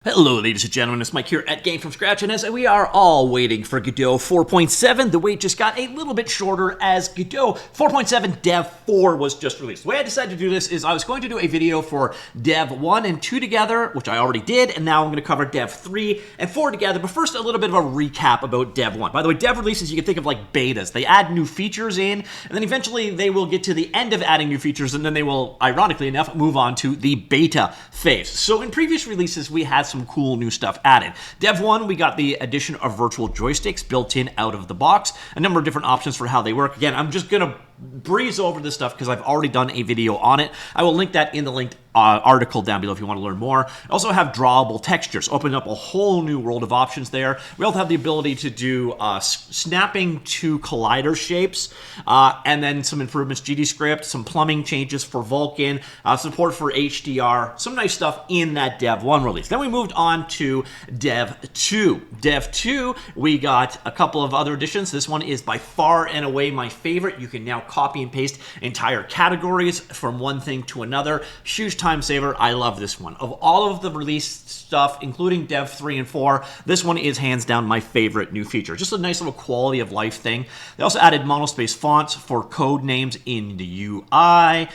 Hello ladies and gentlemen, it's Mike here at Gamefromscratch, and as we are all waiting for Godot 4.7, the wait just got a little bit shorter as Godot 4.7 Dev 4 was just released. The way I decided to do this is I was going to do a video for Dev 1 and 2 together, which I already did, and now I'm going to cover Dev 3 and 4 together, but first a little bit of a recap about Dev 1. By the way, Dev releases you can think of like betas. They add new features in, and then eventually they will get to the end of adding new features, and then they will, ironically enough, move on to the beta phase. So in previous releases, we had some cool new stuff added. Dev 1, we got the addition of virtual joysticks built in out of the box, a number of different options for how they work. Again, I'm just going to breeze over this stuff because I've already done a video on it. I will link that in the linked article down below if you want to learn more. I also have drawable textures, opening up a whole new world of options there. We also have the ability to do snapping to collider shapes, and then some improvements, GDScript, some plumbing changes for Vulkan, support for HDR, some nice stuff in that Dev 1 release. Then we moved on to Dev 2. Dev 2, we got a couple of other additions. This one is by far and away my favorite. You can now copy and paste entire categories from one thing to another. Huge time saver. I love this one. Of all of the released stuff, including Dev 3 and 4, this one is hands down my favorite new feature. Just a nice little quality of life thing. They also added monospace fonts for code names in the UI.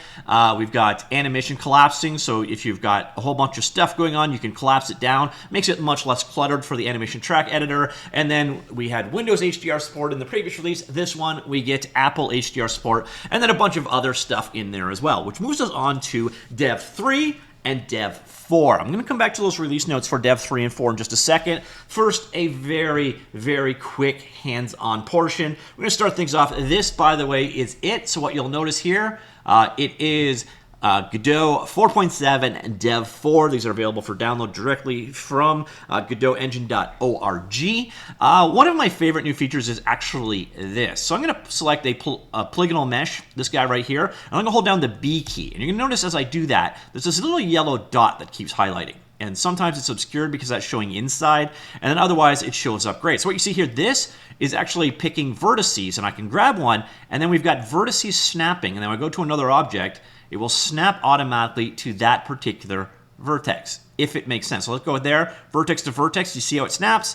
We've got animation collapsing, so if you've got a whole bunch of stuff going on, you can collapse it down. Makes it much less cluttered for the animation track editor. And then we had Windows HDR support in the previous release. This one, we get Apple HDR support, and then a bunch of other stuff in there as well, which moves us on to Dev 3 and Dev 4. I'm going to come back to those release notes for Dev 3 and 4 in just a second. First, a very, very quick hands-on portion. We're going to start things off. This, by the way, is it. So what you'll notice here, it is Godot 4.7 and Dev 4. These are available for download directly from GodotEngine.org. One of my favorite new features is actually this. So I'm going to select a polygonal mesh, this guy right here, and I'm going to hold down the B key. And you're going to notice as I do that, there's this little yellow dot that keeps highlighting. And sometimes it's obscured because that's showing inside, and then otherwise it shows up great. So what you see here, this is actually picking vertices, and I can grab one, and then we've got vertices snapping, and then when I go to another object, it will snap automatically to that particular vertex, if it makes sense. So let's go there, vertex to vertex. You see how it snaps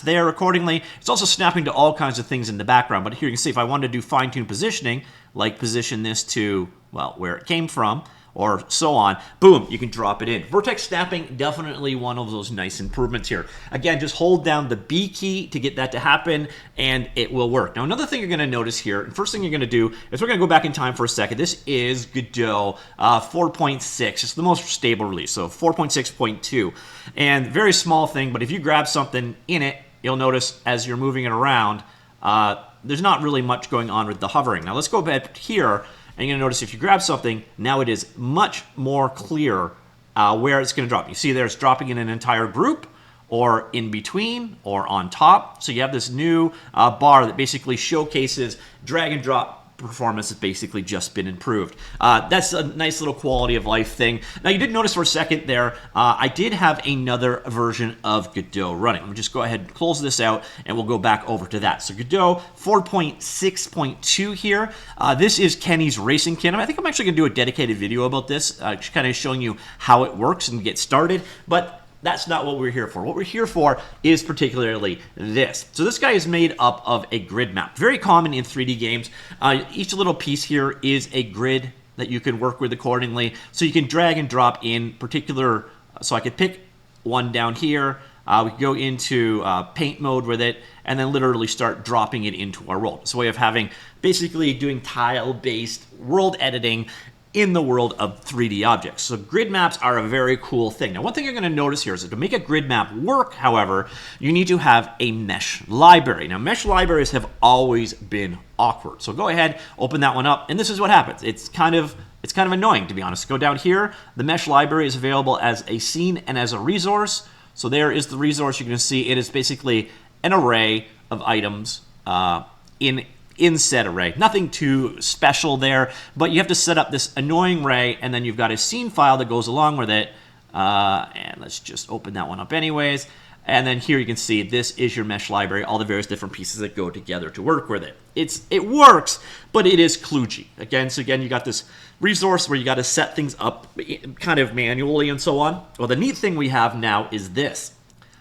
there accordingly. It's also snapping to all kinds of things in the background. But here you can see if I wanted to do fine-tune positioning, like position this to, well, where it came from, or so on, boom, you can drop it in. Vertex snapping, definitely one of those nice improvements here. Again, just hold down the B key to get that to happen, and it will work. Now, another thing you're gonna notice here, and first thing you're gonna do is we're gonna go back in time for a second. This is Godot 4.6. It's the most stable release, so 4.6.2. And very small thing, but if you grab something in it, you'll notice as you're moving it around, there's not really much going on with the hovering. Now, let's go back here. And you're going to notice if you grab something, now it is much more clear where it's going to drop. You see there it's dropping in an entire group, or in between, or on top. So you have this new bar that basically showcases drag and drop performance has basically just been improved. That's a nice little quality of life thing. Now you did notice for a second there, I did have another version of Godot running. Let me just go ahead and close this out and we'll go back over to that. So Godot 4.6.2 here. This is Kenny's racing kit. I think I'm actually going to do a dedicated video about this, just kind of showing you how it works and get started. But that's not what we're here for. What we're here for is particularly this. So this guy is made up of a grid map. Very common in 3D games. Each little piece here is a grid that you can work with accordingly. So you can drag and drop in particular. So I could pick one down here. We could go into paint mode with it and then literally start dropping it into our world. It's a way of having basically doing tile-based world editing in the world of 3D objects. So grid maps are a very cool thing. Now, one thing you're going to notice here is that to make a grid map work, however, you need to have a mesh library. Now, mesh libraries have always been awkward. So go ahead, open that one up, and this is what happens. It's kind of annoying, to be honest. Go down here. The mesh library is available as a scene and as a resource. So there is the resource. You can see it is basically an array of items in said array. Nothing too special there, but you have to set up this annoying array, and then you've got a scene file that goes along with it. And let's just open that one up anyways. And then here you can see this is your mesh library, all the various different pieces that go together to work with it. It works, but it is kludgy. Again, you got this resource where you got to set things up kind of manually and so on. Well, the neat thing we have now is this.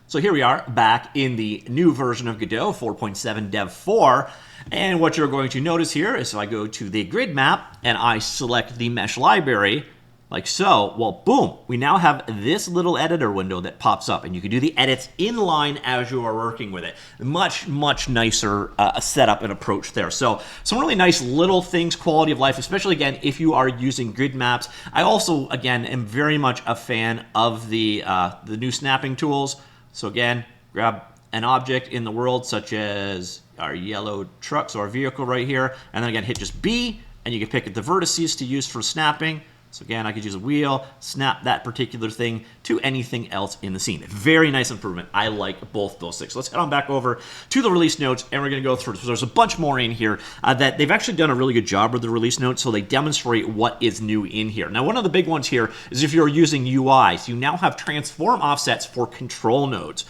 So here we are back in the new version of Godot 4.7 Dev4. And what you're going to notice here is if I go to the grid map and I select the mesh library, like so, well, boom, we now have this little editor window that pops up, and you can do the edits in line as you are working with it. Much, much nicer setup and approach there. So some really nice little things, quality of life, especially, again, if you are using grid maps. I also, again, am very much a fan of the new snapping tools. So again, grab an object in the world, such as our yellow truck, so our vehicle right here, and then again, hit just B, and you can pick the vertices to use for snapping. So again, I could use a wheel, snap that particular thing to anything else in the scene. Very nice improvement. I like both those things. So let's head on back over to the release notes, and we're going to go through. So there's a bunch more in here that they've actually done a really good job with the release notes, so they demonstrate what is new in here. Now, one of the big ones here is if you're using UIs, you now have transform offsets for control nodes.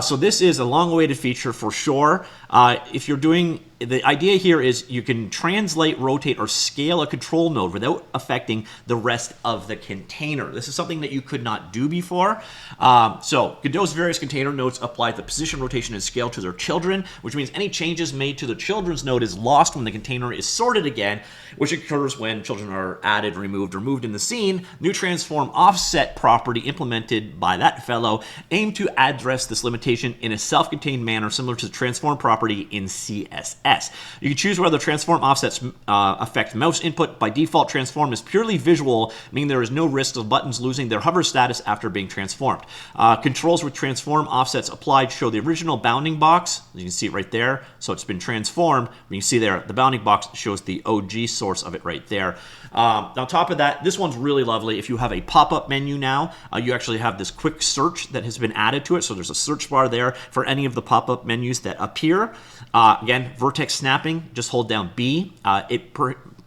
So this is a long-awaited feature for sure. If you're doing... The idea here is you can translate, rotate, or scale a control node without affecting the rest of the container. This is something that you could not do before. So Godot's various container nodes apply the position, rotation, and scale to their children, which means any changes made to the children's node is lost when the container is sorted again, which occurs when children are added, removed, or moved in the scene. New transform offset property implemented by that fellow aim to address this limitation in a self-contained manner similar to the transform property in CSS. You can choose whether transform offsets affect mouse input. By default, transform is purely visual, meaning there is no risk of buttons losing their hover status after being transformed. Controls with transform offsets applied show the original bounding box. You can see it right there. So it's been transformed. You can see there the bounding box shows the OG source of it right there. On top of that, this one's really lovely. If you have a pop-up menu now, you actually have this quick search that has been added to it. So there's a search bar there for any of the pop-up menus that appear. Again, Vertex snapping, just hold down B. It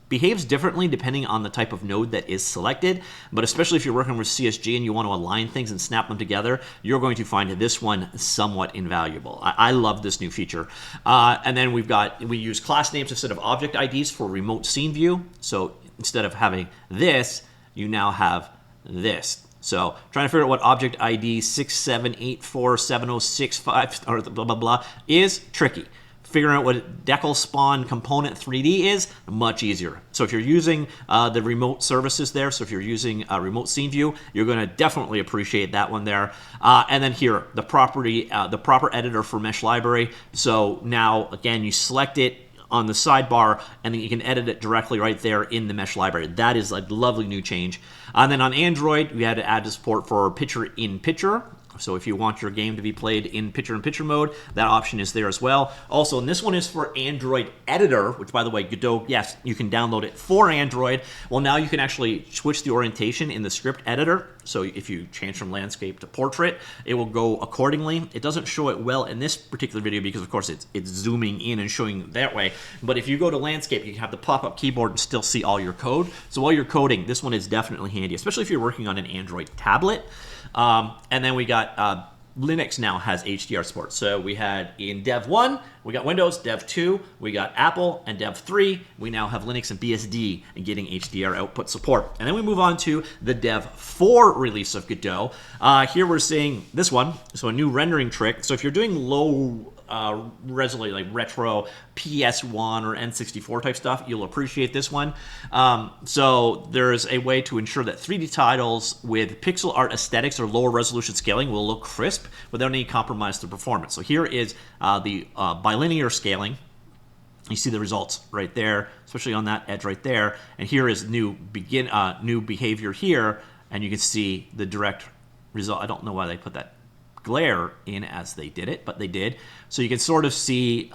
behaves differently depending on the type of node that is selected, but especially if you're working with CSG and you want to align things and snap them together, you're going to find this one somewhat invaluable. I love this new feature. And then we use class names instead of object IDs for remote scene view. So instead of having this, you now have this. So trying to figure out what object ID 6784706 or blah, blah, blah is tricky. Figuring out what decal spawn component 3D is much easier. So if you're using the remote services there, so if you're using a remote scene view, you're going to definitely appreciate that one there. And then here, the proper editor for mesh library. So now again, you select it on the sidebar, and then you can edit it directly right there in the mesh library. That is a lovely new change. And then on Android, we had to add the support for picture-in-picture. So if you want your game to be played in picture-in-picture mode, that option is there as well. Also, and this one is for Android Editor, which, by the way, Godot, yes, you can download it for Android. Well, now you can actually switch the orientation in the script editor. So if you change from landscape to portrait, it will go accordingly. It doesn't show it well in this particular video because, of course, it's zooming in and showing that way. But if you go to landscape, you can have the pop-up keyboard and still see all your code. So while you're coding, this one is definitely handy, especially if you're working on an Android tablet. And then we got Linux now has HDR support. So we had in Dev1, we got Windows, Dev2, we got Apple, and Dev3. We now have Linux and BSD and getting HDR output support. And then we move on to the Dev4 release of Godot. Here we're seeing this one, so a new rendering trick. So if you're doing low resolution, like retro PS1 or N64 type stuff, you'll appreciate this one. So there's a way to ensure that 3D titles with pixel art aesthetics or lower resolution scaling will look crisp without any compromise to performance. So here is the bilinear scaling. You see the results right there, especially on that edge right there. And here is new behavior here, and you can see the direct result. I don't know why they put that glare in as they did it, but they did. So you can sort of see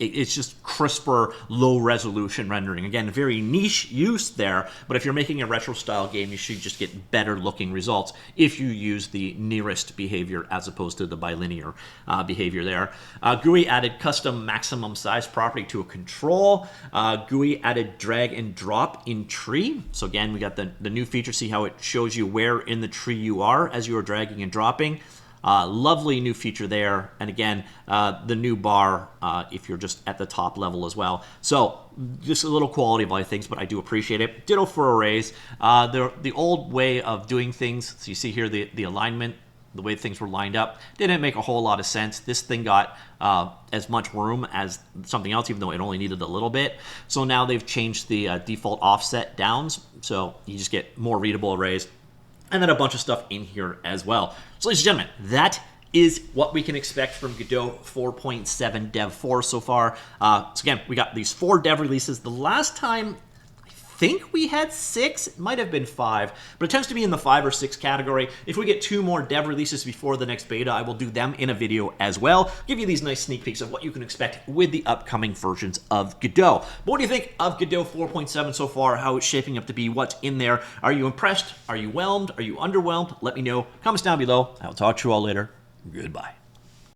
it's just crisper, low resolution rendering. Again, very niche use there, but if you're making a retro style game, you should just get better looking results if you use the nearest behavior as opposed to the bilinear behavior there. GUI added custom maximum size property to a control. GUI added drag and drop in tree. So again, we got the new feature. See how it shows you where in the tree you are as you are dragging and dropping. Lovely new feature there. And again, the new bar if you're just at the top level as well. So just a little quality of life things, but I do appreciate it. Ditto for arrays. The old way of doing things, so you see here the alignment, the way things were lined up, didn't make a whole lot of sense. This thing got as much room as something else, even though it only needed a little bit. So now they've changed the default offset downs, so you just get more readable arrays. And then a bunch of stuff in here as well. So ladies and gentlemen, that is what we can expect from Godot 4.7 Dev 4 so far. So again, we got these 4 dev releases. The last time I think we had 6, it might have been 5, but it tends to be in the 5 or 6 category. If we get 2 more dev releases before the next beta, I will do them in a video as well. Give you these nice sneak peeks of what you can expect with the upcoming versions of Godot. But what do you think of Godot 4.7 so far? How it's shaping up to be? What's in there? Are you impressed? Are you whelmed? Are you underwhelmed? Let me know. Comments down below. I'll talk to you all later. Goodbye.